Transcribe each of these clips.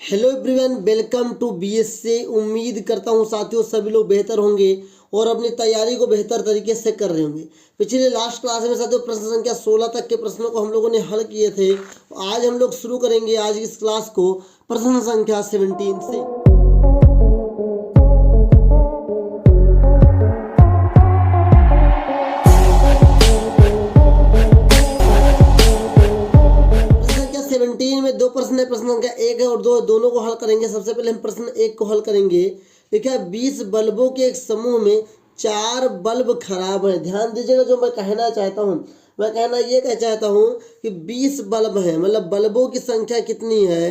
Hello everyone, welcome to BSc. उम्मीद करता हूँ साथियों सभी लोग बेहतर होंगे और अपनी तैयारी को बेहतर तरीके से कर रहे होंगे। पिछले लास्ट क्लास में साथियों प्रश्न संख्या 16 तक के प्रश्नों को हम लोगों ने हल किए थे। आज हम लोग शुरू करेंगे आज इस क्लास को प्रश्न संख्या 17 से। में दो प्रश्न है, प्रश्न संख्या 1 है और 2, दोनों को हल करेंगे। सबसे पहले हम प्रश्न 1 को हल करेंगे। देखिए 20 बल्बों के एक समूह में 4 बल्ब खराब हैं। ध्यान दीजिएगा, जो मैं कहना चाहता हूँ, मैं कहना ये कह चाहता हूँ कि 20 बल्ब हैं, मतलब बल्बों की संख्या कितनी है,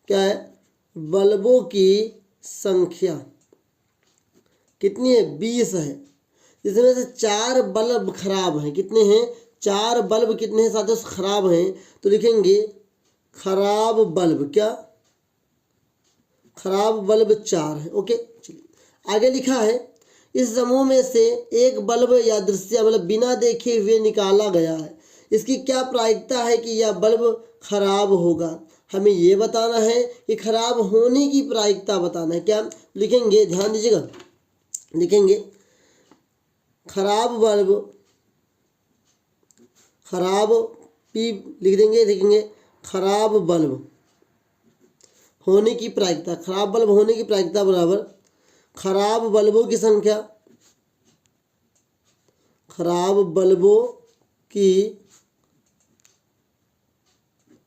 क्या है, बल्बों की संख्या कितनी है, 20 है। जिसमें से 4 बल्ब खराब हैं। कितने हैं, 4 बल्ब कितने हैं साथियों, खराब हैं। तो लिखेंगे खराब बल्ब, क्या, खराब बल्ब 4 है। ओके, चलिए आगे लिखा है, इस समूह में से एक बल्ब यादृच्छिक मतलब बिना देखे हुए निकाला गया है। इसकी क्या प्रायिकता है कि यह बल्ब खराब होगा। हमें ये बताना है कि खराब होने की प्रायिकता बताना है। क्या लिखेंगे, ध्यान दीजिएगा, लिखेंगे खराब बल्ब, खराब पी लिख देंगे, लिखेंगे खराब बल्ब होने की प्रायिकता, खराब बल्ब होने की प्रायिकता बराबर खराब बल्बों की संख्या, खराब बल्बों की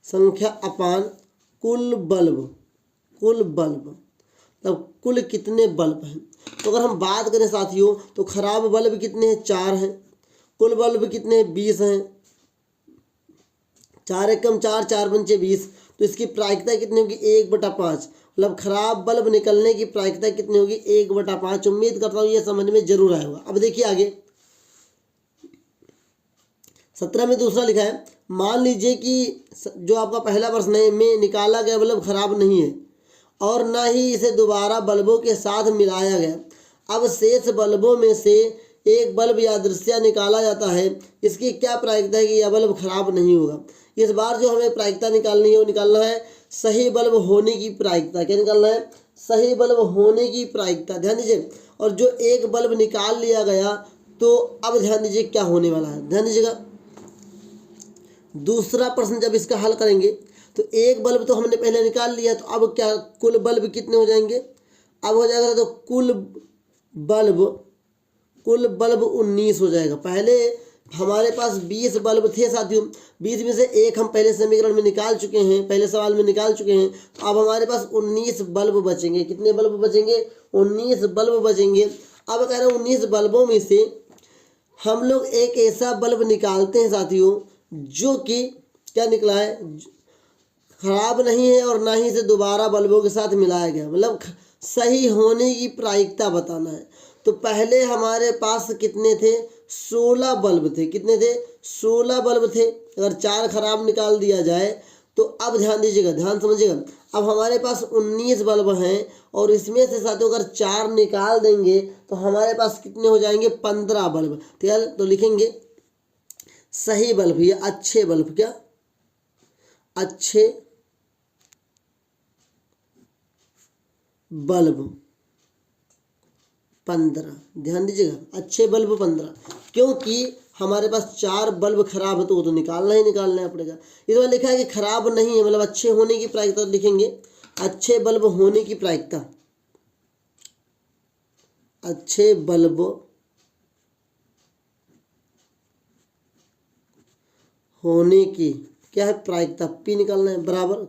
संख्या अपान कुल बल्ब, कुल बल्ब मतलब कुल कितने बल्ब हैं। तो अगर हम बात करें साथियों तो खराब बल्ब कितने हैं, 4 हैं। कुल बल्ब कितने हैं, 20 हैं। 4 एकम 4, 4 पंचे 20। तो इसकी प्रायिकता कितनी होगी, 1/5। मतलब खराब बल्ब निकलने की प्रायिकता कितनी होगी, 1/5। उम्मीद करता हूँ ये समझ में जरूर आएगा। अब देखिए आगे 17 में दूसरा लिखा है, मान लीजिए कि जो आपका पहला प्रश्न है में निकाला गया बल्ब खराब नहीं है और ना ही इसे दोबारा बल्बों के साथ मिलाया गया। अब शेष बल्बों में से एक बल्ब यादृच्छिक निकाला जाता है। इसकी क्या प्रायिकता है कि यह बल्ब खराब नहीं होगा। इस बार जो हमें प्रायिकता निकालनी है वो निकालना है सही बल्ब होने की प्रायिकता। क्या निकालना है, सही बल्ब होने की प्रायिकता। ध्यान दीजिए, और जो एक बल्ब निकाल लिया गया तो अब ध्यान दीजिए क्या होने वाला है। ध्यान दीजिएगा, दूसरा प्रश्न जब इसका हल करेंगे तो एक बल्ब तो हमने पहले निकाल लिया, तो अब क्या कुल बल्ब कितने हो जाएंगे, अब हो जाएगा तो कुल बल्ब 19 हो जाएगा। पहले हमारे पास 20 बल्ब थे साथियों, 20 में से एक हम पहले समीकरण में निकाल चुके हैं, पहले सवाल में निकाल चुके हैं। तो अब हमारे पास 19 बल्ब बचेंगे। कितने बल्ब बचेंगे, 19 बल्ब बचेंगे। अब कह रहे हैं 19 बल्बों में से हम लोग एक ऐसा बल्ब निकालते हैं साथियों जो कि क्या निकला है, खराब नहीं है और ना ही इसे दोबारा बल्बों के साथ मिलाया गया, मतलब सही होने की प्रायिकता बताना है। तो पहले हमारे पास कितने थे, 16 बल्ब थे। कितने थे, 16 बल्ब थे। अगर 4 खराब निकाल दिया जाए तो अब ध्यान दीजिएगा, ध्यान समझिएगा, अब हमारे पास 19 बल्ब हैं और इसमें से साथियों अगर 4 निकाल देंगे तो हमारे पास कितने हो जाएंगे, 15 बल्ब। ठीक है, तो लिखेंगे सही बल्ब, ये अच्छे बल्ब, क्या, अच्छे बल्ब 15। ध्यान दीजिएगा, अच्छे बल्ब 15, क्योंकि हमारे पास 4 बल्ब खराब है तो वो तो निकालना ही निकालना पड़ेगा। इस बार लिखा है कि खराब नहीं है, मतलब अच्छे होने की प्रायिकता। लिखेंगे अच्छे बल्ब होने की प्रायिकता, अच्छे बल्ब होने की क्या है, प्रायिकता, पी निकालना है, बराबर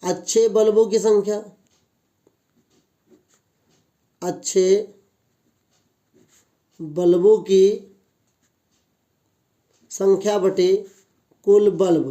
अच्छे बल्बों की संख्या, अच्छे बल्बों की संख्या बटे कुल बल्ब।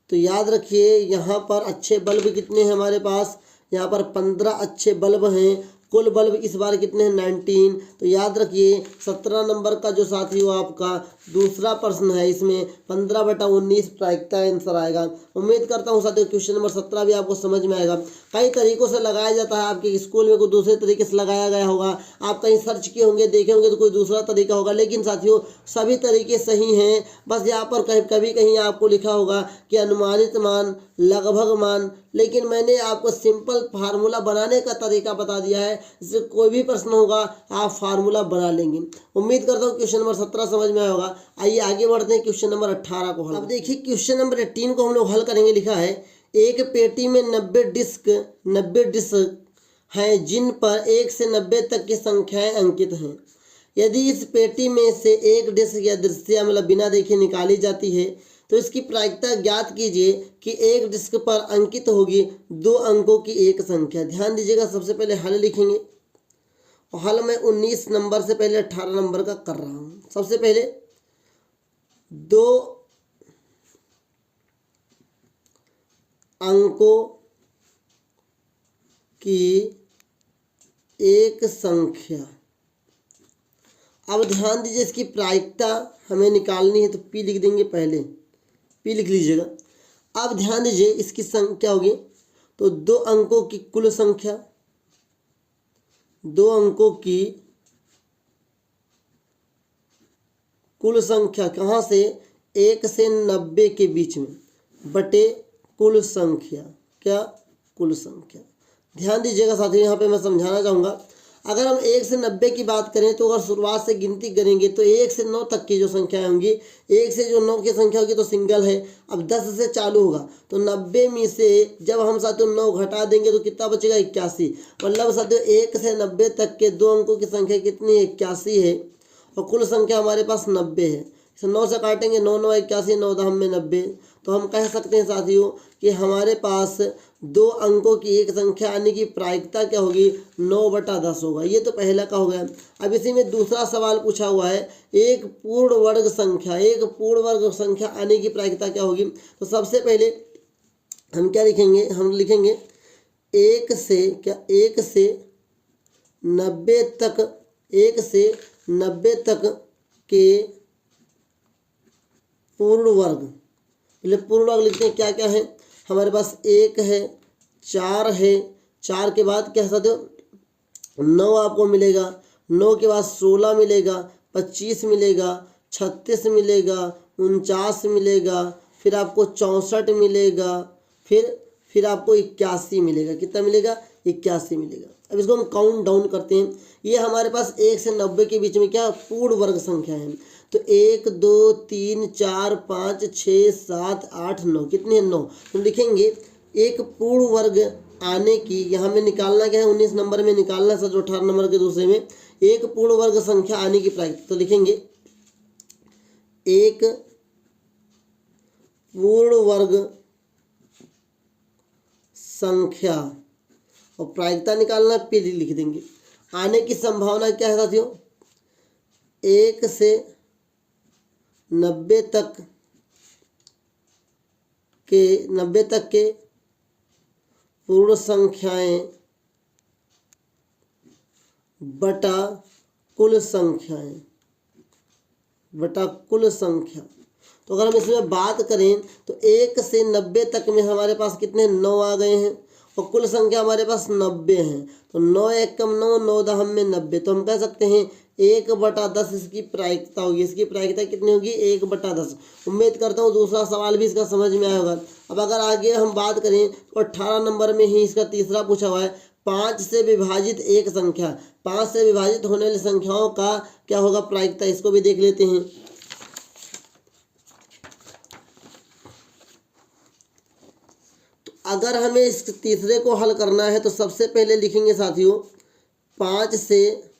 तो याद रखिए यहाँ पर अच्छे बल्ब कितने हैं हमारे पास, यहाँ पर 15 अच्छे बल्ब हैं कुल बल्ब इस बार कितने हैं 19। तो याद रखिए 17 नंबर का जो साथी हो आपका दूसरा प्रश्न है, इसमें 15/19 प्रायिकता आंसर आएगा। उम्मीद करता हूँ साथियों क्वेश्चन नंबर 17 भी आपको समझ में आएगा। कई तरीकों से लगाया जाता है, आपके स्कूल में कोई दूसरे तरीके से लगाया गया होगा, आप कहीं सर्च किए होंगे देखे होंगे तो कोई दूसरा तरीका होगा, लेकिन साथियों सभी तरीके सही हैं। बस यहाँ पर कभी कहीं आपको लिखा होगा कि अनुमानित मान, लगभग मान, लेकिन मैंने आपको सिंपल फार्मूला बनाने का तरीका बता दिया है, जिससे कोई भी प्रश्न होगा आप फार्मूला बना लेंगे। उम्मीद करता हूँ क्वेश्चन नंबर 17 समझ में आया होगा। आइए आगे बढ़ते हैं क्वेश्चन नंबर 18 को हल। अब देखिए क्वेश्चन नंबर 18 को हम लोग हल करेंगे। लिखा है एक पेटी में 90 डिस्क हैं जिन पर 1 से 90 तक की संख्याएं अंकित हैं। यदि इस पेटी में से एक डिस्क या दृश्य मतलब बिना देखे निकाली जाती है तो इसकी प्रायिकता ज्ञात कीजिए कि एक डिस्क पर अंकित होगी 2 अंकों की एक संख्या। ध्यान दीजिएगा, सबसे पहले हल लिखेंगे और हल में 19 नंबर से पहले 18 नंबर का कर रहा हूँ। सबसे पहले 2 अंकों की एक संख्या। अब ध्यान दीजिए इसकी प्रायिकता हमें निकालनी है तो P लिख देंगे, पहले P लिख लीजिएगा। अब ध्यान दीजिए इसकी संख्या होगी तो 2 अंकों की कुल संख्या, 2 अंकों की कुल संख्या कहाँ से 1 से 90 के बीच में बटे कुल संख्या, क्या कुल संख्या। ध्यान दीजिएगा साथियों, यहाँ पे मैं समझाना चाहूँगा। अगर हम 1 से 90 की बात करें तो अगर शुरुआत से गिनती करेंगे तो 1 से 9 तक की जो संख्याएं होंगी, 1 से जो 9 की संख्या होगी तो सिंगल है। अब 10 से चालू होगा तो 90 में से जब हम साथियों 9 घटा देंगे तो कितना बचेगा 81। मतलब साथियों 1 से 90 तक के 2 अंकों की संख्या कितनी है 81 है और कुल संख्या हमारे पास 90 है। इसे 9 से काटेंगे 9 9 81, 9 10 में 90। तो हम कह सकते हैं साथियों कि हमारे पास 2 अंकों की एक संख्या आने की प्रायिकता क्या होगी 9/10 होगा। ये तो पहला का हो गया। अब इसी में दूसरा सवाल पूछा हुआ है एक पूर्ण वर्ग संख्या आने की प्रायिकता क्या होगी। तो सबसे पहले हम क्या लिखेंगे, हम लिखेंगे 1 से 90 तक के पूर्ण वर्ग। पहले पूर्ण वर्ग लिखते हैं, क्या क्या है हमारे पास 1 है, 4 है, 4 के बाद क्या साथियों 9 आपको मिलेगा, 9 के बाद 16 मिलेगा, 25 मिलेगा, 36 मिलेगा, 49 मिलेगा, फिर आपको 64 मिलेगा, फिर आपको 81 मिलेगा। कितना मिलेगा 81 मिलेगा। अब इसको हम काउंट डाउन करते हैं। ये हमारे पास 1 से 90 के बीच में क्या पूर्ण वर्ग संख्या है। तो 1 2 3 4 5 6 7 8 9 कितनी है 9। तो लिखेंगे एक पूर्ण वर्ग आने की, यहाँ में निकालना क्या है 19 नंबर में निकालना सर 18 नंबर के दूसरे में एक पूर्ण वर्ग संख्या आने की प्रायिकता। तो लिखेंगे एक पूर्ण वर्ग संख्या और प्रायिकता निकालना P लिख देंगे। आने की संभावना क्या है साथियों 1 से 90 तक के पूर्ण संख्याएं बटा कुल संख्या। तो अगर हम इसमें बात करें तो 1 से 90 तक में हमारे पास कितने 9 आ गए हैं और कुल संख्या हमारे पास 90 है। तो 9 1 कम 9, 9 10 में 90। तो हम कह सकते हैं 1/10 इसकी प्रायिकता होगी। इसकी प्रायिकता कितनी होगी 1/10। उम्मीद करता हूँ दूसरा सवाल भी इसका समझ में आया होगा। अब अगर आगे हम बात करें तो 18 नंबर में ही इसका तीसरा पूछा हुआ है 5 से विभाजित एक संख्या। 5 से विभाजित होने वाली संख्याओं का क्या होगा प्रायिकता, इसको भी देख लेते हैं। अगर हमें इस तीसरे को हल करना है तो सबसे पहले लिखेंगे साथियों 5 से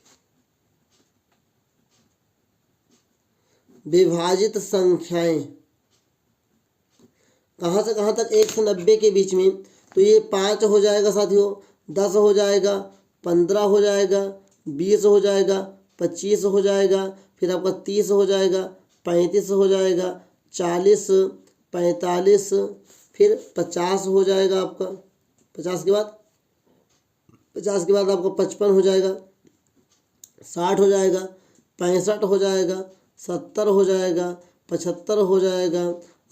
विभाजित संख्याएं कहाँ से कहाँ तक 1 से 90 के बीच में। तो ये 5 हो जाएगा साथियों, 10 हो जाएगा, 15 हो जाएगा, 20 हो जाएगा, 25 हो जाएगा, फिर आपका 30 हो जाएगा, 35 हो जाएगा, 40, 45, फिर 50 हो जाएगा आपका। 50 के बाद 50 के बाद आपको 55 हो जाएगा, 60 हो जाएगा, 65 हो जाएगा, 70 हो जाएगा, 75 हो जाएगा,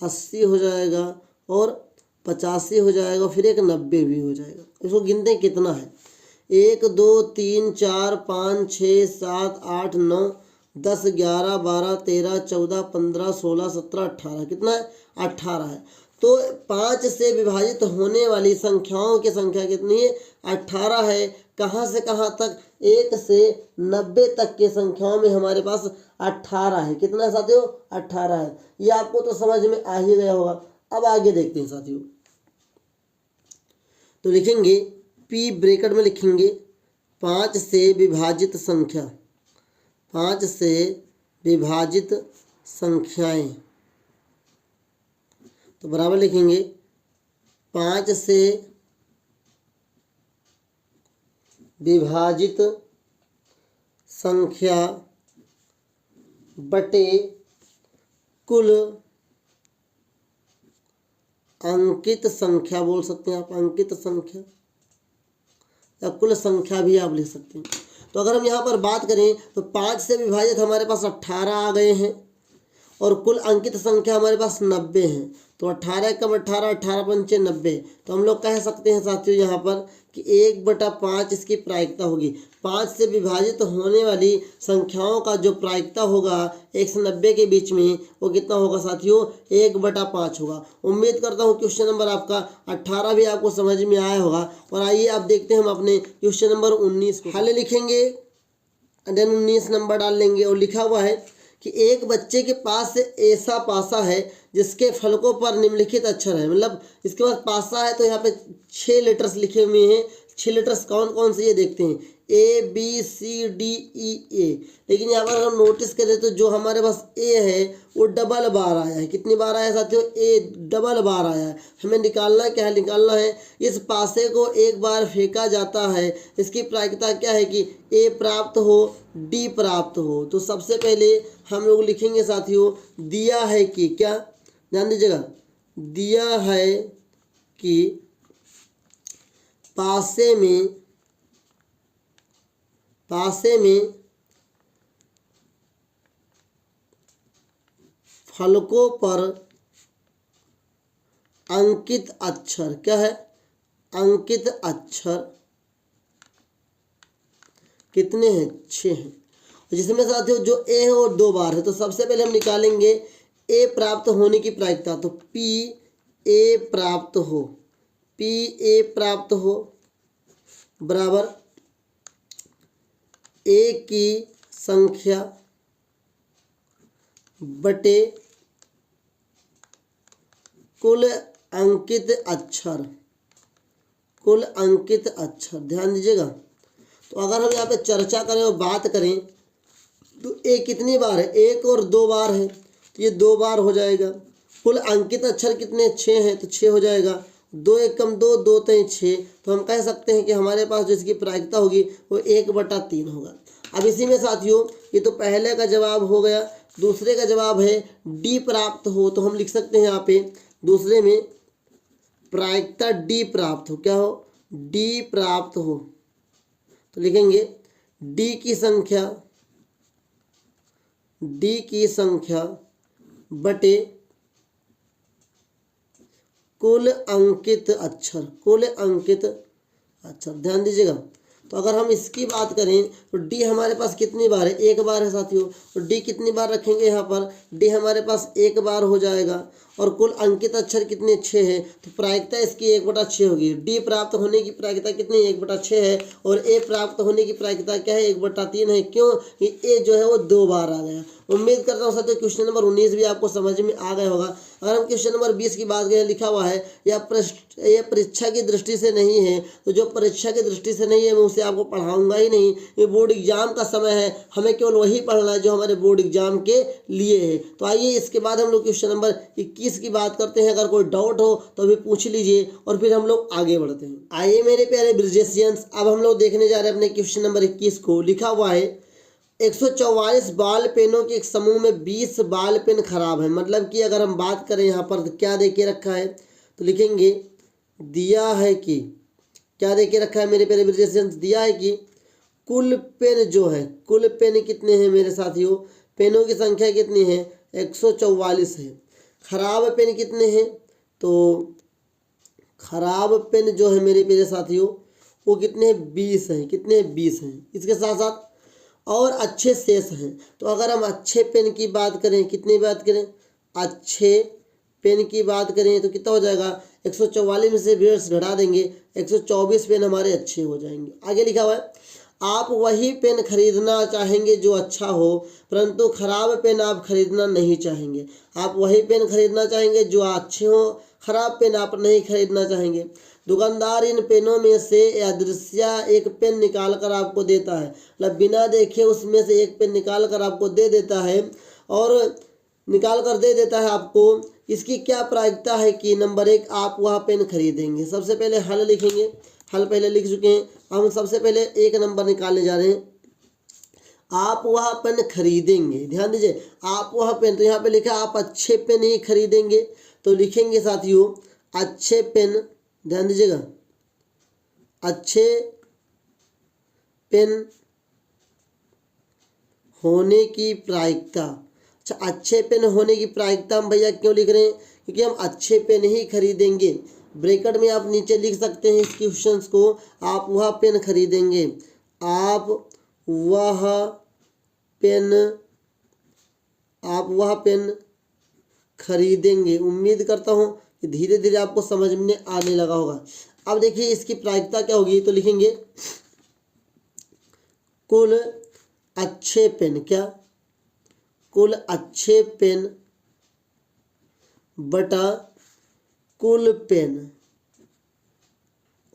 80 हो जाएगा और 85 हो जाएगा, फिर एक 90 भी हो जाएगा। इसको गिनते हैं कितना है। 1 2 3 4 5 6 7 8 9 10 11 12 13 14 15 16 17 18 कितना है? 18 है। तो 5 से विभाजित होने वाली संख्याओं की संख्या कितनी है? 18 है। कहाँ से कहाँ तक? 1 से 90 तक की संख्याओं में हमारे पास 18 है। कितना है साथियों? 18 है। ये आपको तो समझ में आ ही गया होगा। अब आगे देखते हैं साथियों। तो लिखेंगे P ब्रैकेट में लिखेंगे 5 से विभाजित संख्या, 5 से विभाजित संख्याएं, तो बराबर लिखेंगे 5 से विभाजित संख्या बटे कुल अंकित संख्या, बोल सकते हैं आप अंकित संख्या या कुल संख्या भी आप लिख सकते हैं। तो अगर हम यहाँ पर बात करें तो 5 से विभाजित हमारे पास 18 आ गए हैं और कुल अंकित संख्या हमारे पास 90 है। तो 18 कम 18, 18 पंचे 90। तो हम लोग कह सकते हैं साथियों यहाँ पर कि 1/5 इसकी प्रायिकता होगी। 5 से विभाजित होने वाली संख्याओं का जो प्रायिकता होगा 1 से 90 के बीच में, वो कितना होगा साथियों? 1/5 होगा। उम्मीद करता हूँ क्वेश्चन नंबर आपका 18 भी आपको समझ में आया होगा। और आइए आप देखते हैं हम अपने क्वेश्चन नंबर 19 को हल लिखेंगे, देन 19 नंबर डाल लेंगे। और लिखा हुआ है कि एक बच्चे के पास से ऐसा पासा है जिसके फलकों पर निम्नलिखित अक्षर है। मतलब इसके पास पासा है तो यहाँ पे 6 लेटर्स लिखे हुए हैं। 6 लेटर्स कौन कौन से ये देखते हैं, ABCDEA। लेकिन यहाँ पर हम नोटिस करें तो जो हमारे पास ए है वो डबल बार आया है। कितनी बार आया है साथियों? ए डबल बार आया है। हमें निकालना क्या है? निकालना है इस पासे को एक बार फेंका जाता है, इसकी प्रायिकता क्या है कि ए प्राप्त हो, डी प्राप्त हो। तो सबसे पहले हम लोग लिखेंगे साथियों दिया है कि, क्या ध्यान दीजिएगा, दिया है कि पासे में फलकों पर अंकित अक्षर, क्या है? अंकित अक्षर कितने हैं? 6 हैं। जिसमें साथियों जो ए है वो 2 बार है। तो सबसे पहले हम निकालेंगे ए प्राप्त होने की प्रायिकता। तो P A प्राप्त हो, P A प्राप्त हो बराबर ए की संख्या बटे कुल अंकित अक्षर, कुल अंकित अक्षर। ध्यान दीजिएगा। तो अगर हम यहाँ पे चर्चा करें और बात करें तो ए कितनी बार है? 1 और 2 बार है, तो ये 2 बार हो जाएगा। कुल अंकित अक्षर कितने? 6 हैं, तो 6 हो जाएगा। 2 1 कम 2, 2 3 6। तो हम कह सकते हैं कि हमारे पास जो इसकी प्रायिकता होगी वो 1/3 होगा। अब इसी में साथियों ये तो पहले का जवाब हो गया। दूसरे का जवाब है डी प्राप्त हो। तो हम लिख सकते हैं यहाँ पे दूसरे में प्रायिकता डी प्राप्त हो, क्या हो? डी प्राप्त हो। तो लिखेंगे डी की संख्या बटे कुल अंकित अक्षर, कुल अंकित अक्षर। ध्यान दीजिएगा। तो अगर हम इसकी बात करें तो डी हमारे पास कितनी बार है? 1 बार है साथियों। तो डी कितनी बार रखेंगे यहाँ पर? डी हमारे पास 1 बार हो जाएगा। और कुल अंकित अक्षर कितने? 6 है। तो प्रायिकता इसकी 1/6 होगी। डी प्राप्त होने की प्रायिकता कितनी? 1/6 है। और ए प्राप्त होने की प्रायिकता क्या है? 1/3 है। क्यों? कि ए जो है वो 2 बार आ गया। उम्मीद करता हूँ साथियों क्वेश्चन नंबर 19 भी आपको समझ में आ गया होगा। अगर हम क्वेश्चन नंबर 20 की बात करें, लिखा हुआ है यह परीक्षा की दृष्टि से नहीं है। तो जो परीक्षा की दृष्टि से नहीं है मैं उसे आपको पढ़ाऊंगा ही नहीं। ये बोर्ड एग्जाम का समय है, हमें केवल वही पढ़ना है जो हमारे बोर्ड एग्जाम के लिए है। तो आइए इसके बाद हम लोग क्वेश्चन नंबर 21 की बात करते हैं। अगर कोई डाउट हो तो अभी पूछ लीजिए और फिर हम लोग आगे बढ़ते हैं। आइए मेरे प्यारे ब्रिजेशियंस, अब हम लोग देखने जा रहे हैं अपने क्वेश्चन नंबर 21 को। लिखा हुआ है 144 बॉल पेनों के एक समूह में 20 बॉल पेन खराब है। मतलब कि अगर हम बात करें यहाँ पर तो क्या दे के रखा है? तो लिखेंगे दिया है कि क्या दे के रखा है मेरे प्यारे विद्यार्थियों, दिया है कि कुल पेन जो है, कुल पेन कितने हैं मेरे साथियों, पेनों की संख्या कितनी है 144 है। खराब पेन कितने हैं, तो खराब पेन जो है मेरे प्यारे साथियों वो कितने हैं 20 हैं, कितने 20 हैं। इसके साथ साथ और अच्छे शेष हैं। तो अगर हम अच्छे पेन की बात करें, कितनी बात करें, अच्छे पेन की बात करें तो कितना हो जाएगा 144 में से 20 घटा देंगे 124 पेन हमारे अच्छे हो जाएंगे। आगे लिखा हुआ है आप वही पेन खरीदना चाहेंगे जो अच्छा हो, परंतु खराब पेन आप खरीदना नहीं चाहेंगे। आप वही पेन खरीदना चाहेंगे जो अच्छे हो, खराब पेन आप नहीं खरीदना चाहेंगे। दुकानदार इन पेनों में से अदृश्य एक पेन निकाल कर आपको देता है, मतलब बिना देखे उसमें से एक पेन निकाल कर आपको दे देता है, और निकाल कर दे देता है आपको। इसकी क्या प्रायिकता है कि नंबर 1 आप वह पेन खरीदेंगे। सबसे पहले हल लिखेंगे, हल पहले लिख चुके हैं, हम सबसे पहले 1 नंबर निकालने जा रहे हैं। आप वह पेन खरीदेंगे, ध्यान दीजिए आप वह पेन, तो यहाँ पे लिखा आप अच्छे पेन ही खरीदेंगे, तो लिखेंगे साथियों अच्छे पेन, ध्यान दीजिएगा अच्छे पेन होने की प्रायिकता। अच्छा, अच्छे पेन होने की प्रायिकता हम भैया क्यों लिख रहे हैं, क्योंकि हम अच्छे पेन ही खरीदेंगे। ब्रैकेट में आप नीचे लिख सकते हैं इस क्वेश्चंस को, आप वह पेन खरीदेंगे, आप वह पेन खरीदेंगे। उम्मीद करता हूँ कि धीरे धीरे आपको समझ में आने लगा होगा। अब देखिए इसकी प्रायिकता क्या होगी, तो लिखेंगे कुल अच्छे पेन, क्या कुल अच्छे पेन बटा कुल पेन।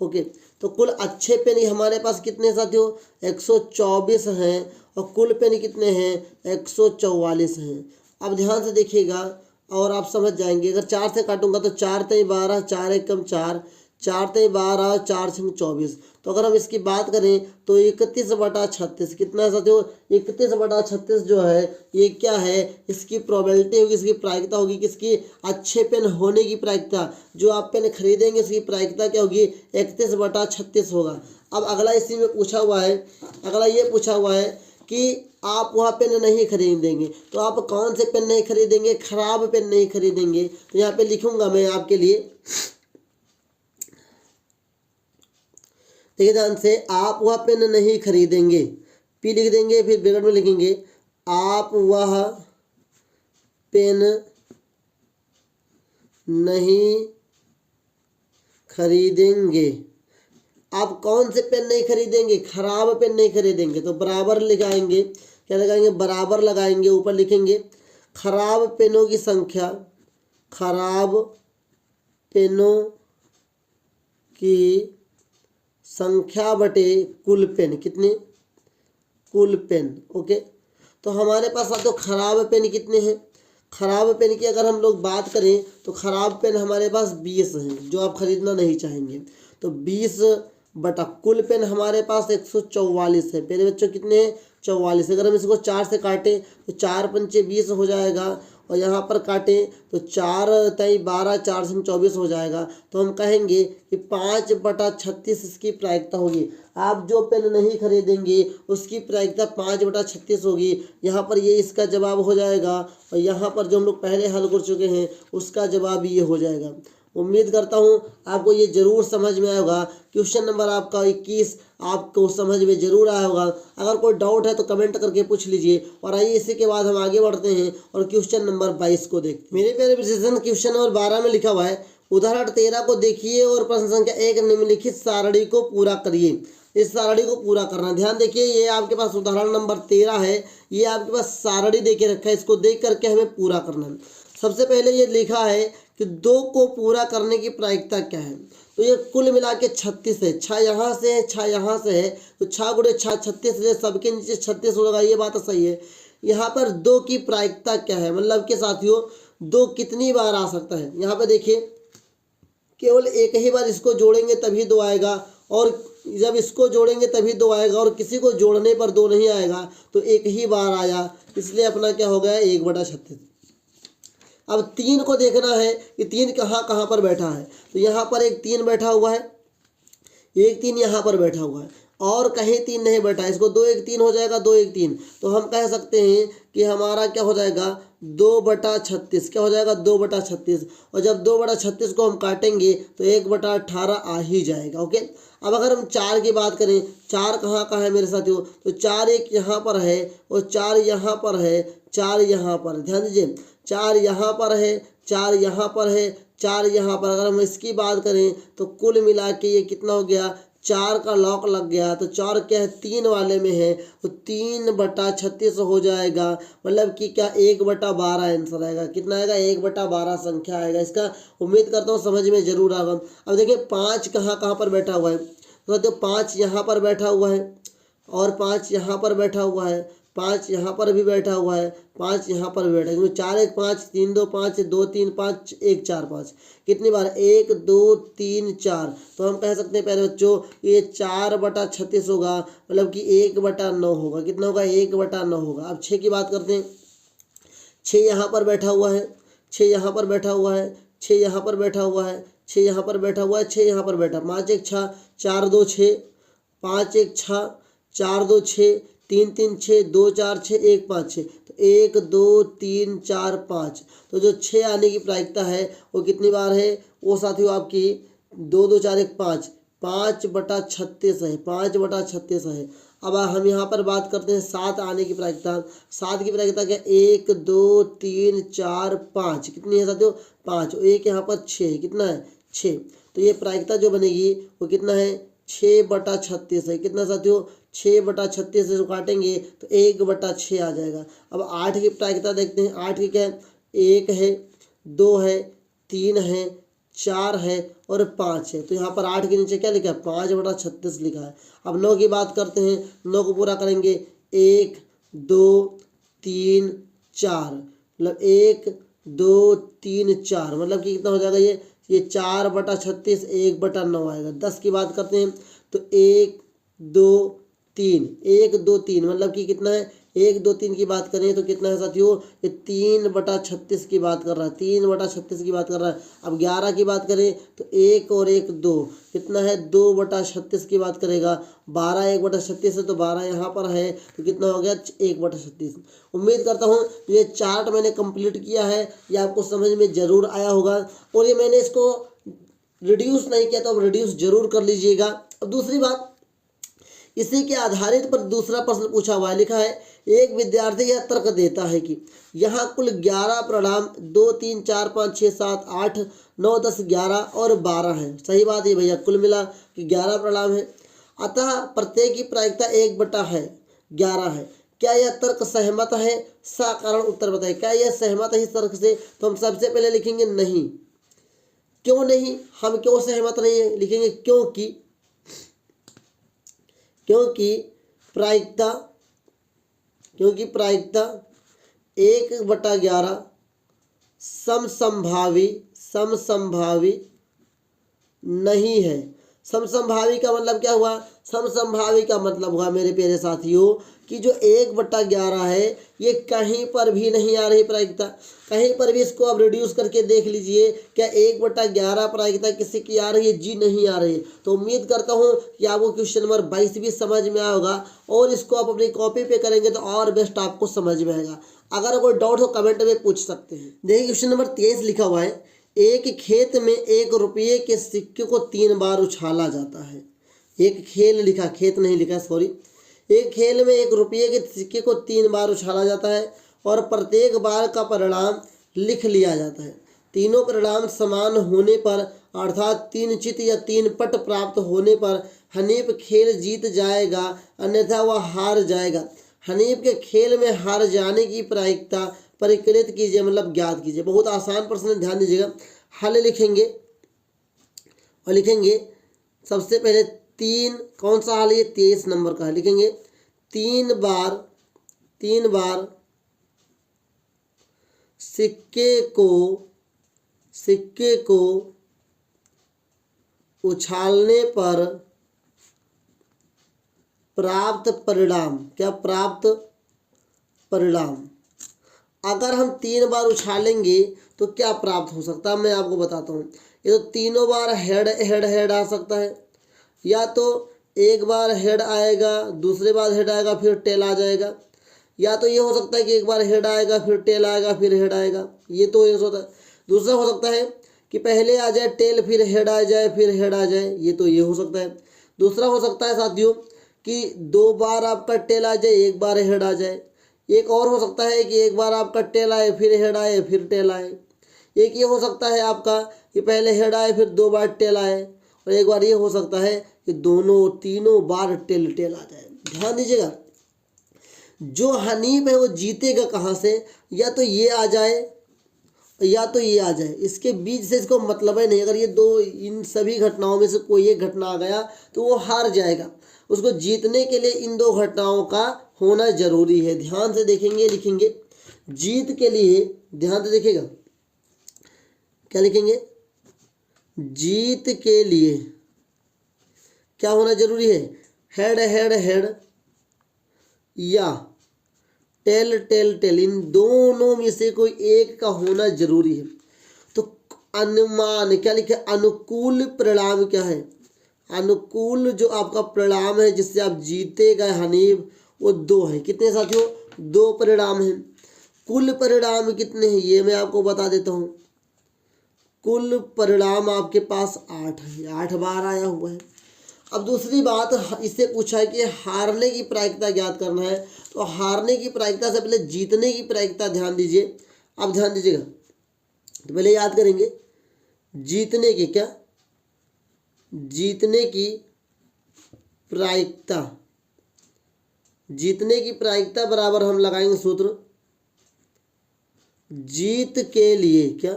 ओके, तो कुल अच्छे पेन हमारे पास कितने साथियों 124 हैं, और कुल पेन कितने हैं 144 हैं। अब ध्यान से देखिएगा और आप समझ जाएंगे। अगर 4 से काटूंगा तो 4 3 12, 4 1 4, 4 3 12, 4 6 24। तो अगर हम इसकी बात करें तो 31/36 कितना है साथियों 31/36 जो है ये क्या है, इसकी प्रोबेबिलिटी होगी, इसकी प्रायिकता होगी, किसकी अच्छे पेन होने की प्रायिकता। जो आप पेन खरीदेंगे उसकी प्रायिकता क्या होगी 31/36 होगा। अब अगला इसी में पूछा हुआ है, अगला ये पूछा हुआ है कि आप वह पेन नहीं खरीदेंगे, तो आप कौन से पेन नहीं खरीदेंगे, खराब पेन नहीं खरीदेंगे। तो यहाँ पे लिखूंगा मैं आपके लिए, देखिए ध्यान से, आप वह पेन नहीं खरीदेंगे, पी लिख देंगे, फिर ब्रैकेट में लिखेंगे आप वह पेन नहीं खरीदेंगे। आप कौन से पेन नहीं खरीदेंगे, खराब पेन नहीं खरीदेंगे। तो बराबर लगाएंगे, क्या लगाएंगे, बराबर लगाएंगे, ऊपर लिखेंगे खराब पेनों की संख्या, खराब पेनों की संख्या बटे कुल पेन, कितने कुल पेन। ओके, तो हमारे पास तो खराब पेन कितने हैं, खराब पेन की अगर हम लोग बात करें तो खराब पेन हमारे पास 20 हैं जो आप खरीदना नहीं चाहेंगे। तो 20 बटा कुल पेन हमारे पास 144 है। पहले बच्चों कितने हैं 44। अगर हम इसको 4 से काटें तो 4 पंचे 20 हो जाएगा, और यहाँ पर काटें तो 4 3 12, 4 से 24 हो जाएगा। तो हम कहेंगे कि 5/36 इसकी प्रायिकता होगी। आप जो पेन नहीं खरीदेंगे उसकी प्रायिकता 5/36 होगी। यहाँ पर ये इसका जवाब हो जाएगा, और यहाँ पर जो हम लोग पहले हल कर चुके हैं उसका जवाब ये हो जाएगा। उम्मीद करता हूँ आपको ये जरूर समझ में आया होगा। क्वेश्चन नंबर आपका 21 आपको समझ में जरूर आया होगा। अगर कोई डाउट है तो कमेंट करके पूछ लीजिए। और आइए इसी के बाद हम आगे बढ़ते हैं और क्वेश्चन नंबर 22 को देखते हैं। मेरे प्यारे विद्यार्थी, क्वेश्चन नंबर 12 में लिखा हुआ है उदाहरण 13 को देखिए और प्रश्न संख्या 1 निम्नलिखित सारणी को पूरा करिए। इस सारणी को पूरा करना, ध्यान देखिए ये आपके पास उदाहरण नंबर 13 है, ये आपके पास सारणी दे के रखा है, इसको देख करके हमें पूरा करना है। सबसे पहले ये लिखा है कि 2 को पूरा करने की प्रायिकता क्या है। तो ये कुल मिला के 36 है, 6 यहाँ से है, 6 यहाँ से है, तो 6 गुणे 6 36 है, सबके नीचे 36 होगा, ये बात सही है। यहाँ पर 2 की प्रायिकता क्या है, मतलब कि साथियों 2 कितनी बार आ सकता है। यहाँ पर देखिए केवल एक ही बार इसको जोड़ेंगे तभी 2 आएगा, और जब इसको जोड़ेंगे तभी 2 आएगा, और किसी को जोड़ने पर 2 नहीं आएगा, तो एक ही बार आया, इसलिए अपना क्या हो गया 1/36। अब 3 को देखना है कि 3 कहाँ कहाँ पर बैठा है। तो यहाँ पर एक 3 बैठा हुआ है, एक 3 यहाँ पर बैठा हुआ है और कहीं 3 नहीं बैठा है, इसको 2 1 3 हो जाएगा, 2 1 3। तो हम कह सकते हैं कि हमारा क्या हो जाएगा 2/36, क्या हो जाएगा 2/36। और जब 2/36 को हम काटेंगे तो 1/18 आ ही जाएगा। ओके, अब अगर हम 4 की बात करें, 4 कहाँ है मेरे साथियों, तो 4 एक यहाँ पर है और 4 यहाँ पर है, 4 यहाँ पर, ध्यान दीजिए 4 यहाँ पर है, 4 यहाँ पर है, 4 यहाँ पर। अगर हम इसकी बात करें तो कुल मिला के ये कितना हो गया, 4 का लॉक लग गया, तो 4 क्या है 3 वाले में है, तो 3/36 हो जाएगा। मतलब कि क्या 1/12 आंसर आएगा। कितना आएगा 1/12 संख्या आएगा इसका। उम्मीद करता हूँ समझ में जरूर आएगा। अब देखिए 5 कहाँ पर बैठा हुआ है, तो 5 यहाँ पर बैठा हुआ है और 5 यहाँ पर बैठा हुआ है, 5 यहाँ पर भी बैठा हुआ है, 5 यहाँ पर भी बैठा है। 4 1 5, 3 2 5, 2 3 5, 1 4 5, कितनी बार 1 2 3 4। तो हम कह सकते हैं पहले बच्चों ये 4/36 होगा, मतलब कि 1/9 होगा। कितना होगा 1/9 होगा। अब 6 की बात करते हैं। 6 यहाँ पर बैठा हुआ है, 6 यहाँ पर बैठा हुआ है, 6 यहाँ पर बैठा हुआ है, 6 यहाँ पर बैठा हुआ है, 6 यहाँ पर बैठा। 5 1 6, 4 2 6, 5 1 6, 4 2 6, 3 3 6, 2 4 6, 1 5 6। तो 1 2 3 4 5। तो जो 6 आने की प्रायिकता है वो कितनी बार है, वो साथियों आपकी 2 2 4 1 5, 5/36 है, 5/36 है। अब हम यहाँ पर बात करते हैं 7 आने की प्रायिकता। 7 की प्रायिकता क्या 1 2 3 4 5, कितनी है साथियों 5। एक यहाँ पर 6 है, कितना है 6। तो ये प्रायिकता जो बनेगी वो कितना है 6/36 है। कितना साथियों 6/36 से काटेंगे तो 1/6 आ जाएगा। अब 8 की प्रायिकता देखते हैं। 8 की क्या है 1 है, 2 है, 3 है, 4 है और 5 है। तो यहाँ पर 8 के नीचे क्या लिखा है 5/36 लिखा है। अब 9 की बात करते हैं। 9 को पूरा करेंगे 1 2 3 4, मतलब 1 2 3 4, मतलब कि कितना हो जाएगा ये 4/36 1/9 आएगा। 10 की बात करते हैं तो 1 2 3, 1 2 3, मतलब कि कितना है 1 2 3 की बात करें तो कितना है साथियों ये 3/36 की बात कर रहा है, 3/36 की बात कर रहा है। अब 11 की बात करें तो 1 और 1 2, कितना है 2/36 की बात करेगा। 12 1/36 है तो 12 यहाँ पर है, तो कितना हो गया 1/36। उम्मीद करता हूँ ये चार्ट मैंने कंप्लीट किया है, ये आपको समझ में ज़रूर आया होगा। और ये मैंने इसको रिड्यूस नहीं किया तो अब रिड्यूस जरूर कर लीजिएगा। अब दूसरी बात, इसी के आधारित पर दूसरा प्रश्न पूछा हुआ है। लिखा है एक विद्यार्थी यह तर्क देता है कि यहाँ कुल 11 परिणाम 2 3 4 5 6 7 8 9 10 11 और 12 है। सही बात है भैया, कुल मिला कि 11 परिणाम है, अतः प्रत्येक की प्रायिकता 1/11 है। क्या यह तर्क सहमत है? सकारण उत्तर बताइए। क्या यह सहमत है इस तर्क से? तो हम सबसे पहले लिखेंगे नहीं। क्यों नहीं, हम क्यों सहमत नहीं है, लिखेंगे क्योंकि प्रायिकता 1/11 समसंभावी नहीं है। समसंभावी का मतलब क्या हुआ? समसंभावी का मतलब हुआ मेरे प्यारे साथियों कि जो 1/11 है ये कहीं पर भी नहीं आ रही प्रायिकता, कहीं पर भी। इसको आप रिड्यूस करके देख लीजिए, क्या 1/11 प्रायिकता किसी की आ रही है? जी नहीं आ रही है। तो उम्मीद करता हूँ कि आपको क्वेश्चन नंबर 22 भी समझ में आया होगा और इसको आप अपनी कॉपी पे करेंगे तो और बेस्ट आपको समझ में आएगा। अगर कोई डाउट हो कमेंट में पूछ सकते हैं। देखिए क्वेश्चन नंबर 23 लिखा हुआ है, एक खेत में 1 रुपये के सिक्के को 3 बार उछाला जाता है। एक खेल लिखा, खेत नहीं लिखा, सॉरी। एक खेल में 1 रुपये के सिक्के को 3 बार उछाला जाता है और प्रत्येक बार का परिणाम लिख लिया जाता है। तीनों परिणाम समान होने पर अर्थात 3 चित या 3 पट प्राप्त होने पर हनीफ खेल जीत जाएगा, अन्यथा वह हार जाएगा। हनीफ के खेल में हार जाने की प्रायिकता परिकलित कीजिए, मतलब ज्ञात कीजिए। बहुत आसान प्रश्न है, ध्यान दीजिएगा। हल लिखेंगे और लिखेंगे सबसे पहले 3, कौन सा हल है? 23 नंबर का है। लिखेंगे 3 बार सिक्के को उछालने पर प्राप्त परिणाम, क्या प्राप्त परिणाम। अगर हम 3 बार उछालेंगे तो क्या प्राप्त हो सकता है, मैं आपको बताता हूँ। ये तो तीनों बार हेड आ सकता है, या तो एक बार हेड आएगा, दूसरे बार हेड आएगा, फिर टेल आ जाएगा, या तो ये हो सकता है कि एक बार हेड आएगा, फिर टेल आएगा, फिर हेड आएगा, ये तो ये होता है। दूसरा हो सकता है कि पहले आ जाए टेल, फिर हेड आ जाए, फिर हेड आ जाए, ये तो ये हो सकता है। दूसरा हो सकता है साथियों कि 2 बार आपका टेल आ जाए, एक बार हेड आ जाए। एक और हो सकता है कि एक बार आपका टेल आए, फिर हेड आए, फिर टेल आए। एक ये हो सकता है आपका कि पहले हेड आए, फिर 2 बार टेल आए, और एक बार ये हो सकता है कि तीनों बार टेल टेल आ जाए। ध्यान दीजिएगा, जो हनीफ है वो जीतेगा कहाँ से, या तो ये आ जाए या तो ये आ जाए, इसके बीच से इसको मतलब ही नहीं। अगर ये दो, इन सभी घटनाओं में से कोई एक घटना आ गया तो वो हार जाएगा। उसको जीतने के लिए इन 2 घटनाओं का होना जरूरी है। ध्यान से देखेंगे, लिखेंगे जीत के लिए, ध्यान से देखिएगा क्या लिखेंगे, जीत के लिए क्या होना जरूरी है, हेड हेड हेड या टेल टेल टेल, इन दोनों में से कोई एक का होना जरूरी है। तो अनुमान क्या लिखे, अनुकूल परिणाम क्या है, अनुकूल जो आपका परिणाम है जिससे आप जीते गए हनीफ, वो 2 है। कितने साथियों, 2 परिणाम हैं। कुल परिणाम कितने हैं ये मैं आपको बता देता हूँ। कुल परिणाम आपके पास 8 है, 8 बार आया हुआ है। अब दूसरी बात, इससे पूछा है कि हारने की प्रायिकता ज्ञात करना है। तो हारने की प्रायिकता से पहले जीतने की प्रायिकता ध्यान दीजिए। अब ध्यान दीजिएगा, तो पहले याद करेंगे जीतने की, क्या जीतने की प्रायिकता, जीतने की प्रायिकता बराबर हम लगाएंगे सूत्र, जीत के लिए, क्या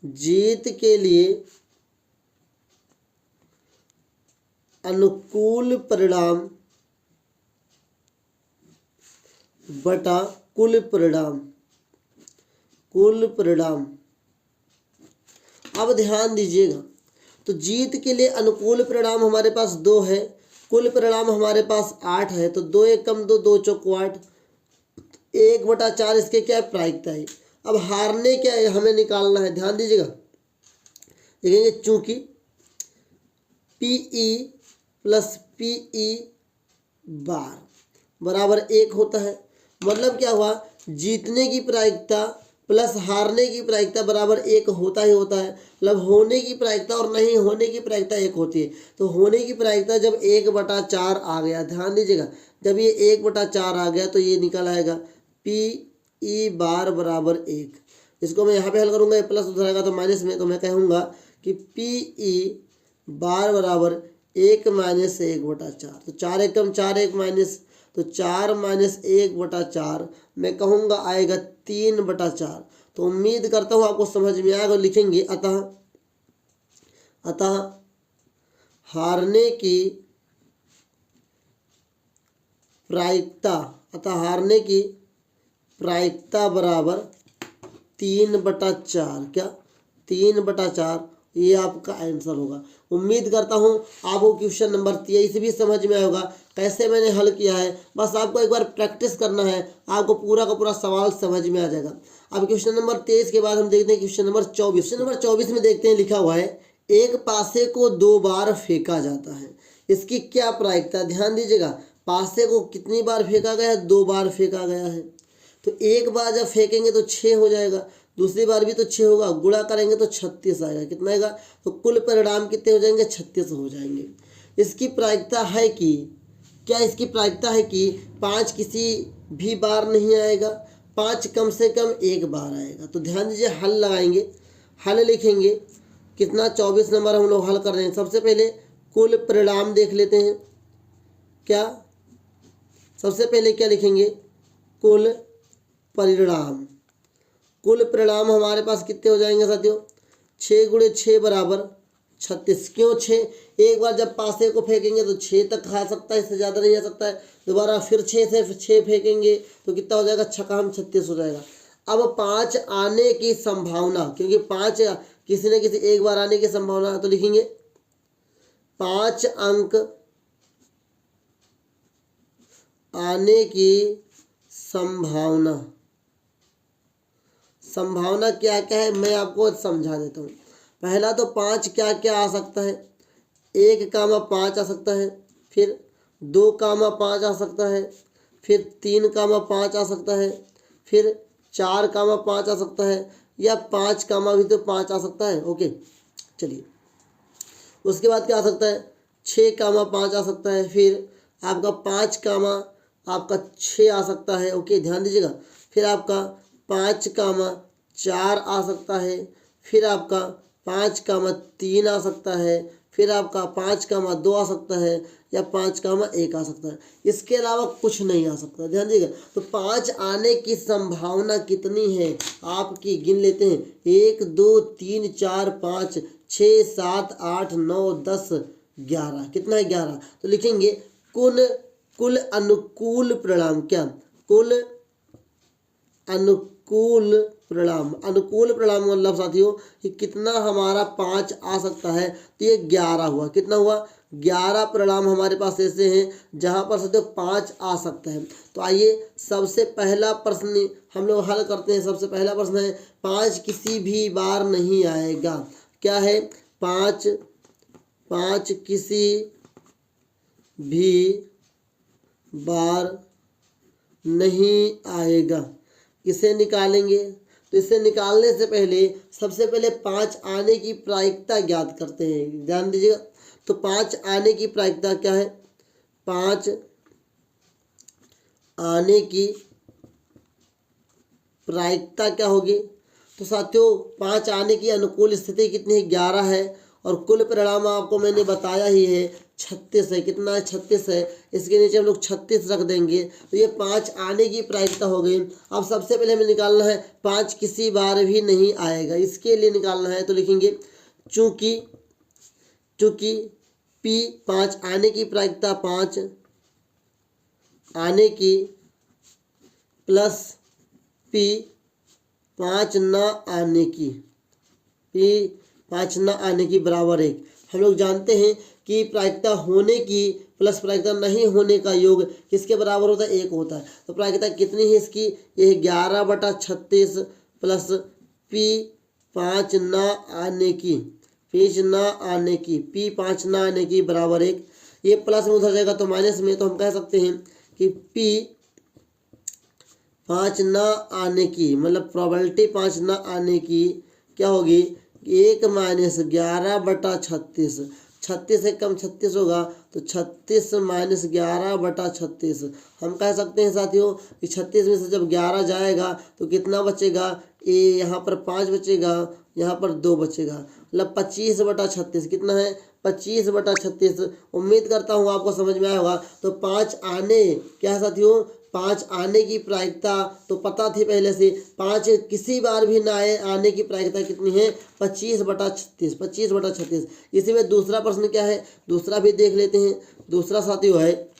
जीत के लिए अनुकूल परिणाम बटा कुल परिणाम, कुल परिणाम। अब ध्यान दीजिएगा, तो जीत के लिए अनुकूल परिणाम हमारे पास 2 है, कुल परिणाम हमारे पास 8 है। तो 2 एक कम 2, 2 चौको 8, 1/4 इसके क्या है, प्रायिकता है। अब हारने क्या है हमें निकालना है, ध्यान दीजिएगा, देखेंगे चूंकि पीई प्लस पीई बार बराबर 1 होता है। मतलब क्या हुआ, जीतने की प्रायिकता प्लस हारने की प्रायिकता बराबर 1 होता ही होता है। मतलब होने की प्रायिकता और नहीं होने की प्रायिकता 1 होती है। तो होने की प्रायिकता जब 1/4 आ गया, ध्यान दीजिएगा, जब ये 1/4 आ गया तो ये निकल आएगा पी ई बार बराबर 1। इसको मैं यहाँ पे हल करूँगा, प्लस उधर आएगा तो माइनस में, तो मैं कहूँगा कि पी ई बार बराबर 1 माइनस 1/4। तो 4 एकम 4, 1 माइनस, तो 4 माइनस 1/4 मैं कहूँगा आएगा 3/4। तो उम्मीद करता हूँ आपको समझ में आएगा। लिखेंगे अतः हारने की प्रायिकता, अतः हारने की प्रायिकता बराबर 3/4, क्या 3/4, ये आपका आंसर होगा। उम्मीद करता हूँ आपको क्वेश्चन नंबर 23 भी समझ में आएगा। कैसे मैंने हल किया है, बस आपको एक बार प्रैक्टिस करना है, आपको पूरा का पूरा सवाल समझ में आ जाएगा। अब क्वेश्चन नंबर 23 के बाद हम देखते हैं क्वेश्चन नंबर 24। क्वेश्चन नंबर 24 में देखते हैं, लिखा हुआ है एक पासे को 2 बार फेंका जाता है, इसकी क्या प्रायिकता। ध्यान दीजिएगा, पासे को कितनी बार फेंका गया है, 2 बार फेंका गया है। तो एक बार जब फेंकेंगे तो 6 हो जाएगा, दूसरी बार भी तो 6 होगा, गुणा करेंगे तो 36 आएगा। कितना आएगा, तो कुल परिणाम कितने हो जाएंगे, 36 हो जाएंगे। इसकी प्रायिकता है कि क्या, इसकी प्रायिकता है कि 5 किसी भी बार नहीं आएगा, 5 कम से कम 1 बार आएगा। तो ध्यान दीजिए, हल लगाएंगे, हल लिखेंगे कितना, 24 नंबर हम लोग हल कर रहे हैं। सबसे पहले कुल परिणाम देख लेते हैं, क्या सबसे पहले क्या लिखेंगे, कुल परिणाम। कुल परिणाम हमारे पास कितने हो जाएंगे साथियों, 6 गुणे 6 बराबर 36। क्यों 6, एक बार जब पासे को फेंकेंगे तो 6 तक खा सकता है, इससे ज़्यादा नहीं आ सकता है। दोबारा फिर 6 से 6 फेंकेंगे तो कितना हो जाएगा, 6 36 हो जाएगा। अब 5 आने की संभावना, क्योंकि 5 किसी न किसी एक बार आने की संभावना है, तो लिखेंगे 5 अंक आने की संभावना। संभावना क्या क्या है मैं आपको समझा देता हूँ। पहला तो 5 क्या क्या आ सकता है, 1,5 आ सकता है, फिर 2,5 आ सकता है, फिर 3,5 आ सकता है, फिर 4,5 आ सकता है, या 5,5 आ सकता है। ओके, चलिए उसके बाद क्या आ सकता है, 6,5 आ सकता है, फिर आपका 5,6 आ सकता है। ओके, ध्यान दीजिएगा। फिर आपका 5,4 आ सकता है, फिर आपका 5,3 आ सकता है, फिर आपका 5,2 आ सकता है, या 5,1 आ सकता है। इसके अलावा कुछ नहीं आ सकता, ध्यान दीजिएगा। तो 5 आने की संभावना कितनी है आपकी, गिन लेते हैं। 1 2 3 4 5 6 7 8 9 10 11। कितना है, 11। तो लिखेंगे कुल अनुकूल परिणाम। क्या, कुल अनुकूल परिणाम। अनुकूल परिणाम मतलब साथियों कि कितना हमारा 5 आ सकता है, तो ये 11 हुआ। कितना हुआ, 11 परिणाम हमारे पास ऐसे हैं जहां पर साथियों 5 आ सकता है। तो आइए सबसे पहला प्रश्न हम लोग हल करते हैं। सबसे पहला प्रश्न है 5 किसी भी बार नहीं आएगा। क्या है, 5 किसी भी बार नहीं आएगा। इसे निकालेंगे, तो इसे निकालने से पहले सबसे पहले 5 आने की प्रायिकता ज्ञात करते हैं। ध्यान दीजिएगा। तो 5 आने की प्रायिकता क्या है, 5 आने की प्रायिकता क्या होगी। तो साथियों 5 आने की अनुकूल स्थिति कितनी है, 11 है। और कुल परिणाम आपको मैंने बताया ही है 36 है। कितना है, 36 है। इसके नीचे हम लोग 36 रख देंगे। तो ये 5 आने की प्रायिकता हो गई। अब सबसे पहले हमें निकालना है 5 किसी बार भी नहीं आएगा। इसके लिए निकालना है तो लिखेंगे चूंकि P 5 आने की प्रायिकता 5 आने की प्लस P 5 न आने की, P 5 न आने की बराबर 1। हम लोग जानते हैं कि प्रायिकता होने की प्लस प्रायिकता नहीं होने का योग किसके बराबर होता है, 1 होता है। तो प्रायिकता कितनी है इसकी, ये 11/36 प्लस P 5 न आने की, P 5 न आने की बराबर 1। ये प्लस में उधर जाएगा तो माइनस में। तो हम कह सकते हैं कि P 5 न आने की मतलब प्रोबेबिलिटी 5 न आने की क्या होगी, 1 - 11/36। 36 से कम 36 होगा तो 36 - 11/36। हम कह सकते हैं साथियों कि 36 में से जब 11 जाएगा तो कितना बचेगा, यहाँ पर 5 बचेगा, यहाँ पर 2 बचेगा, मतलब 25/36। कितना है, 25/36। उम्मीद करता हूँ आपको समझ में आया होगा। तो 5 आने क्या है साथियों, 5 आने की प्रायिकता तो पता थी पहले से। 5 किसी बार भी ना आने की प्रायिकता कितनी है, 25/36। 25/36। इसी में दूसरा प्रश्न क्या है, दूसरा भी देख लेते हैं। दूसरा साथियों है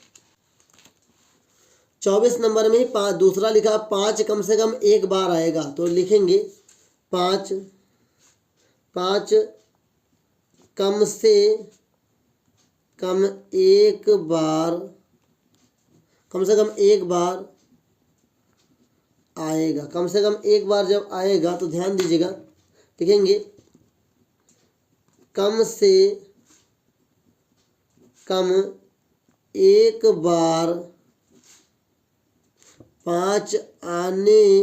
24 नंबर में ही दूसरा लिखा 5 कम से कम एक बार आएगा। तो लिखेंगे 5 कम से कम एक बार, कम से कम एक बार आएगा। कम से कम एक बार जब आएगा तो ध्यान दीजिएगा, लिखेंगे कम से कम एक बार 5 आने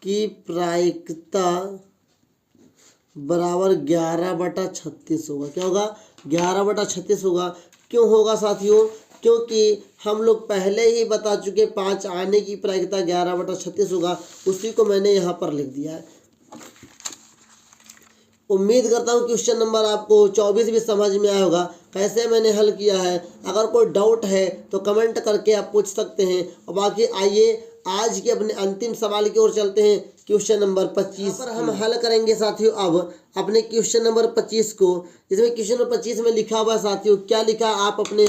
की प्रायिकता बराबर 11/36 होगा। क्या होगा, 11/36 होगा। क्यों होगा साथियों, क्योंकि हम लोग पहले ही बता चुके 5 आने की प्रायिकता 11/36 होगा। उसी को मैंने यहाँ पर लिख दिया है। उम्मीद करता हूँ क्वेश्चन नंबर आपको 24 भी समझ में आया होगा, कैसे मैंने हल किया है। अगर कोई डाउट है तो कमेंट करके आप पूछ सकते हैं। और बाकी आइए आज के अपने अंतिम सवाल की ओर चलते हैं, क्वेश्चन नंबर 25 पर हम हल करेंगे साथियों। अब अपने क्वेश्चन नंबर 25 को, जिसमें क्वेश्चन नंबर 25 में लिखा हुआ है साथियों, क्या लिखा आप अपने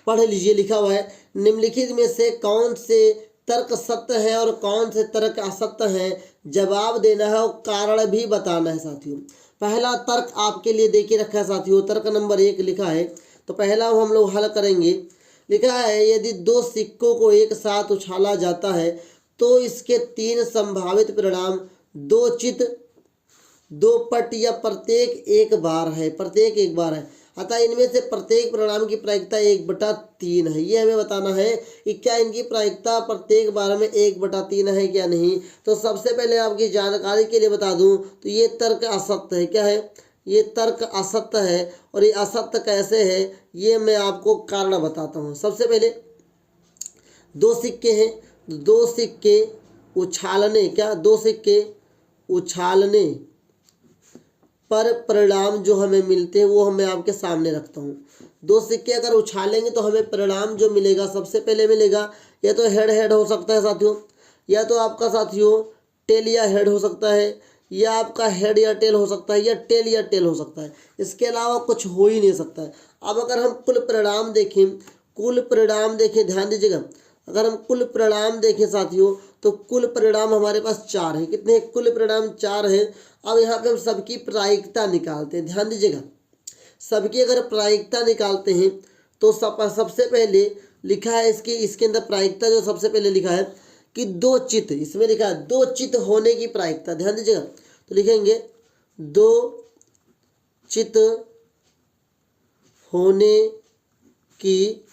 पढ़ लीजिए। लिखा हुआ है निम्नलिखित में से कौन से तर्क सत्य है और कौन से तर्क असत्य है, जवाब देना है और कारण भी बताना है साथियों। पहला तर्क आपके लिए दे के रखा है साथियों, तर्क नंबर 1 लिखा है। तो पहला हम लोग हल करेंगे। लिखा है यदि 2 सिक्कों को एक साथ उछाला जाता है तो इसके 3 संभावित परिणाम, 2 चित दो पट या प्रत्येक एक बार है, प्रत्येक एक बार है, अतः इनमें से प्रत्येक परिणाम की प्रायिकता 1/3 है। ये हमें बताना है कि क्या इनकी प्रायिकता प्रत्येक बार में 1/3 है क्या नहीं। तो सबसे पहले आपकी जानकारी के लिए बता दूं तो ये तर्क असत्य है। क्या है? ये तर्क असत्य है। और ये असत्य कैसे है ये मैं आपको कारण बताता हूँ। सबसे पहले दो सिक्के हैं, दो सिक्के उछालने, क्या दो सिक्के उछालने पर परिणाम जो हमें मिलते हैं वो मैं आपके सामने रखता हूँ। दो सिक्के अगर उछालेंगे तो हमें परिणाम जो मिलेगा सबसे पहले मिलेगा या तो हेड हेड हो सकता है साथियों, या तो आपका साथियों टेल या हेड हो सकता है, या आपका हेड या टेल हो सकता है, या टेल या टेल हो सकता है। इसके अलावा कुछ हो ही नहीं सकता है। अब अगर हम कुल परिणाम देखें, कुल परिणाम देखें, ध्यान दीजिएगा, अगर हम कुल परिणाम देखें साथियों तो कुल परिणाम हमारे पास 4 है। कितने हैं? कुल परिणाम 4 है। अब यहाँ पे हम सबकी प्रायिकता निकालते हैं। ध्यान दीजिएगा, सबकी अगर प्रायिकता निकालते हैं तो सबसे पहले लिखा है इसके अंदर प्रायिकता जो सबसे पहले लिखा है कि दो चित्त, इसमें लिखा है दो चित्त होने की प्रायिकता। ध्यान दीजिएगा, तो लिखेंगे दो चित्त होने की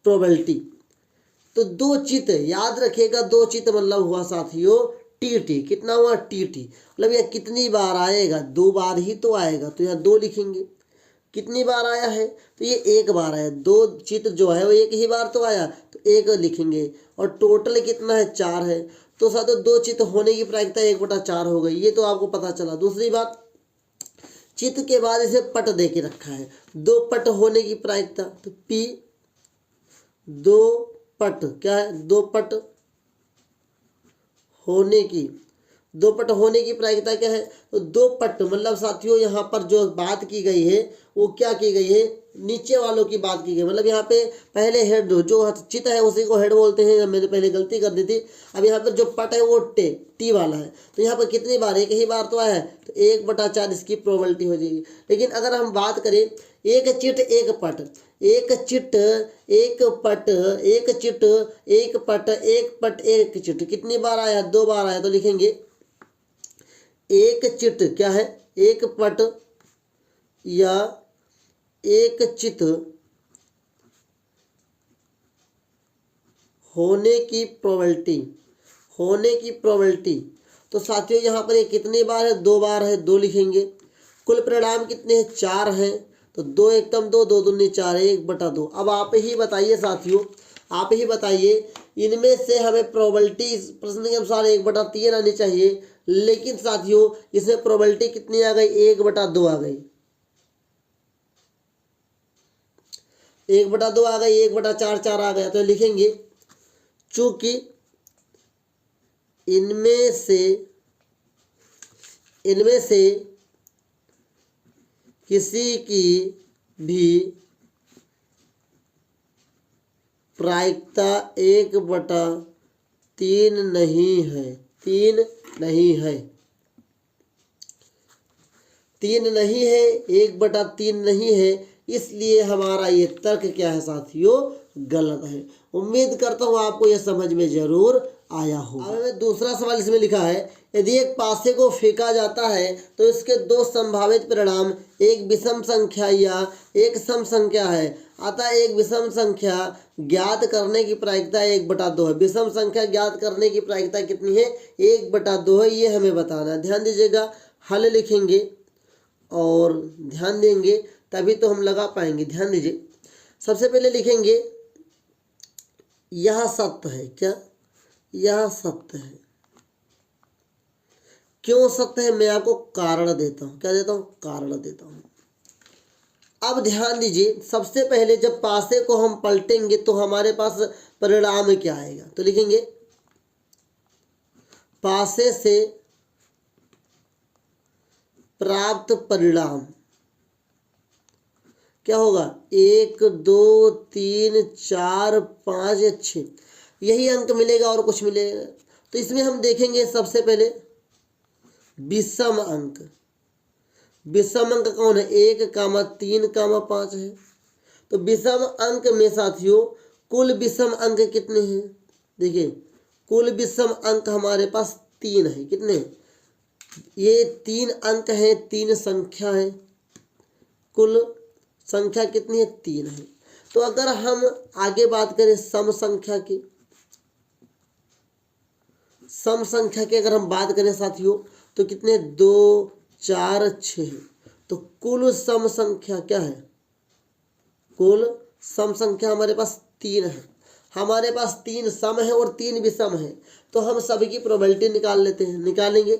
प्रोबेबिलिटी। तो दो चित्त याद रखिएगा, दो चित्त मतलब हुआ साथियों टी। कितना हुआ? टी। मतलब यह कितनी बार आएगा? 2 बार ही तो आएगा, तो यहाँ 2 लिखेंगे। कितनी बार आया है? तो ये 1 बार आया। दो चित्त जो है वो एक ही बार तो आया, तो 1 लिखेंगे। और टोटल कितना है? 4 है। तो साथियों दो चित्त होने की प्रायिकता 1/4 हो गई। ये तो आपको पता चला। दूसरी बात, चित्त के बाद इसे पट दे के रखा है, दो पट होने की प्रायिकता, तो P दो पट, क्या है? दो पट होने की, दो पट होने की प्रायिकता क्या है? तो दो पट मतलब साथियों यहाँ पर जो बात की गई है वो क्या की गई है? नीचे वालों की बात की गई। मतलब यहाँ पे पहले हेड जो चित्त है उसी को हेड बोलते हैं, मैंने पहले गलती कर दी थी। अब यहाँ पर जो पट है वो टी वाला है। तो यहाँ पर कितनी बार? एक ही बार तो आया है, तो 1/4 इसकी प्रोबेबिलिटी हो जाएगी। लेकिन अगर हम बात करें एक चिट एक पट, एक चिट एक पट, एक चिट एक पट, एक पट एक चिट, कितनी बार आया? 2 बार आया। तो लिखेंगे एक चिट, क्या है? एक पट या एक चित होने की प्रोबेबिलिटी, होने की प्रोबेबिलिटी। तो साथियों यहाँ पर ये कितनी बार है? 2 बार है, 2 लिखेंगे। कुल परिणाम कितने हैं? 4 हैं। तो 2 एकम 2, 2 दूनी 4, 1/2। अब आप ही बताइए साथियों, आप ही बताइए इनमें से हमें प्रोबेबिलिटी प्रश्न के अनुसार 1/3 आनी चाहिए, लेकिन साथियों इसमें प्रोबेबिलिटी कितनी आ गई? 1/2 आ गई। 1/2 आ गई, 1/4 आ गया। तो लिखेंगे चूंकि इनमें से किसी की भी प्रायिकता 1/3 नहीं है, 3 नहीं है, 3 नहीं है, 1/3 नहीं है। इसलिए हमारा ये तर्क क्या है साथियों? गलत है। उम्मीद करता हूँ आपको यह समझ में जरूर आया होगा। अब हमें दूसरा सवाल इसमें लिखा है, यदि एक पासे को फेंका जाता है तो इसके दो संभावित परिणाम एक विषम संख्या या एक सम संख्या है, अतः एक विषम संख्या ज्ञात करने की प्रायिकता 1/2 है। विषम संख्या ज्ञात करने की प्रायिकता कितनी है? 1/2 है। ये हमें बताना है। ध्यान दीजिएगा, हल लिखेंगे और ध्यान देंगे तभी तो हम लगा पाएंगे। ध्यान दीजिए, सबसे पहले लिखेंगे यह सत्य है। क्या? यह सत्य है। क्यों सत्य है? मैं आपको कारण देता हूं। क्या देता हूं? कारण देता हूं। अब ध्यान दीजिए, सबसे पहले जब पासे को हम पलटेंगे तो हमारे पास परिणाम क्या आएगा? तो लिखेंगे पासे से प्राप्त परिणाम क्या होगा? 1 2 3 4 5 6, यही अंक मिलेगा और कुछ मिलेगा। तो इसमें हम देखेंगे सबसे पहले विषम अंक। विषम अंक कौन है? 1, 3, 5 है। तो विषम अंक में साथियों कुल विषम अंक कितने हैं? देखिए कुल विषम अंक हमारे पास 3 है। कितने? ये 3 अंक हैं, 3 संख्या है, कुल संख्या कितनी है 3 है। तो अगर हम आगे बात करें सम संख्या की, सम संख्या की अगर हम बात करें साथियों तो कितने 2 4 6 है। तो कुल सम संख्या क्या है, कुल सम संख्या हमारे पास 3 है। हमारे पास 3 सम है और 3 विषम है। तो हम सभी की प्रोबेबिलिटी निकाल लेते हैं, निकालेंगे।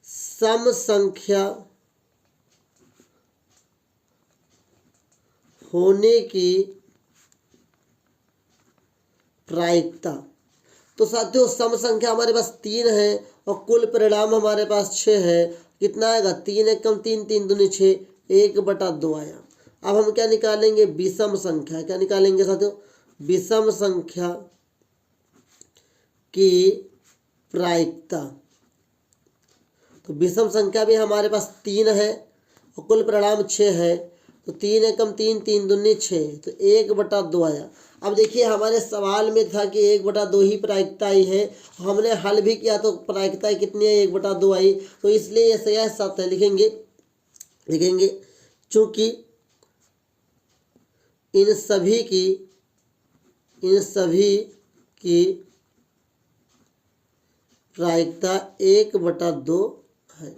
सम संख्या होने की प्रायिकता। तो साथियों सम संख्या हमारे पास 3 है और कुल परिणाम हमारे पास 6 है। कितना आएगा 3 एकम 3, 3 दूनी 6, 1/2 आया। अब हम क्या निकालेंगे, विषम संख्या। क्या निकालेंगे साथियों, विषम संख्या की प्रायिकता। तो विषम संख्या भी हमारे पास 3 है और कुल परिणाम 6 है। तो 3 एकम 3, 3 दूनी 6, तो 1/2 आया। अब देखिए हमारे सवाल में था कि 1/2 ही प्रायिकता आई है, हमने हल भी किया तो प्रायिकता कितनी है 1/2 आई। तो इसलिए ये सही सत्य लिखेंगे चूंकि इन सभी की प्रायिकता 1/2 है।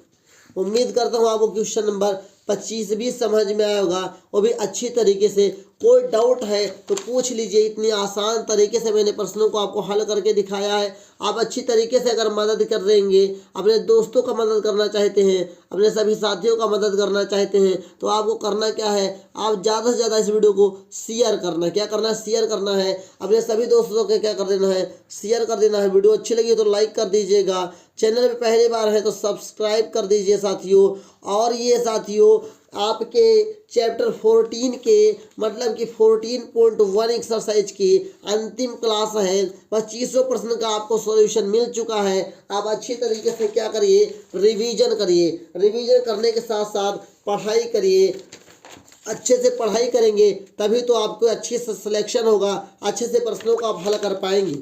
उम्मीद करता हूँ आपको क्वेश्चन नंबर 25 भी समझ में आया होगा और भी अच्छी तरीके से। कोई डाउट है तो पूछ लीजिए। इतनी आसान तरीके से मैंने प्रश्नों को आपको हल करके दिखाया है। आप अच्छी तरीके से अगर मदद कर देंगे, अपने दोस्तों का मदद करना चाहते हैं, अपने सभी साथियों का मदद करना चाहते हैं, तो आपको करना क्या है, आप ज़्यादा से ज़्यादा इस वीडियो को शेयर करना। क्या करना है, शेयर करना है। अपने सभी दोस्तों को क्या कर देना है, शेयर कर देना है। वीडियो अच्छी लगी तो लाइक कर दीजिएगा। चैनल पे पहली बार है तो सब्सक्राइब कर दीजिए साथियों। और ये साथियों आपके चैप्टर 14 के मतलब कि 14.1 एक्सरसाइज की अंतिम क्लास है। 2500 प्रश्न का आपको सॉल्यूशन मिल चुका है। आप अच्छी तरीके से क्या करिए, रिवीजन करिए। रिवीजन करने के साथ साथ पढ़ाई करिए। अच्छे से पढ़ाई करेंगे तभी तो आपको अच्छे से सिलेक्शन होगा, अच्छे से प्रश्नों को आप हल कर पाएंगे।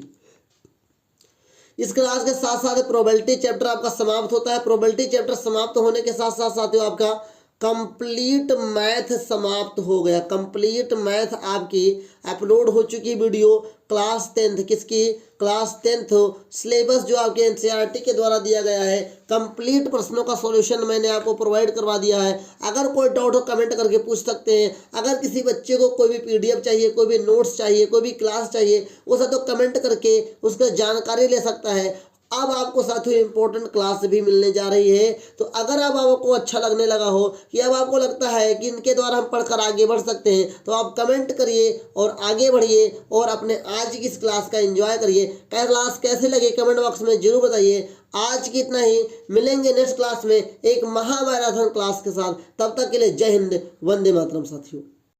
इस क्लास के साथ साथ प्रोबेबिलिटी चैप्टर आपका समाप्त होता है। प्रोबेबिलिटी चैप्टर समाप्त होने के साथ साथ साथियों आपका कंप्लीट मैथ समाप्त हो गया। कंप्लीट मैथ आपकी अपलोड हो चुकी वीडियो क्लास 10th किसकी, क्लास 10th सिलेबस जो आपके एनसीईआरटी के द्वारा दिया गया है। कंप्लीट प्रश्नों का सॉल्यूशन मैंने आपको प्रोवाइड करवा दिया है। अगर कोई डाउट हो कमेंट करके पूछ सकते हैं। अगर किसी बच्चे को कोई भी पीडीएफ चाहिए, कोई भी नोट्स चाहिए, कोई भी क्लास चाहिए, वो सब तो कमेंट करके उसका जानकारी ले सकता है। अब आपको साथियों इम्पोर्टेंट क्लास भी मिलने जा रही है। तो अगर अब आपको अच्छा लगने लगा हो कि अब आपको लगता है कि इनके द्वारा हम पढ़कर आगे बढ़ सकते हैं, तो आप कमेंट करिए और आगे बढ़िए और अपने आज की इस क्लास का एंजॉय करिए। क्लास कैसे लगे कमेंट बॉक्स में जरूर बताइए। आज की इतना ही, मिलेंगे नेक्स्ट क्लास में एक महामैराथन क्लास के साथ। तब तक के लिए जय हिंद, वंदे मातरम साथियों।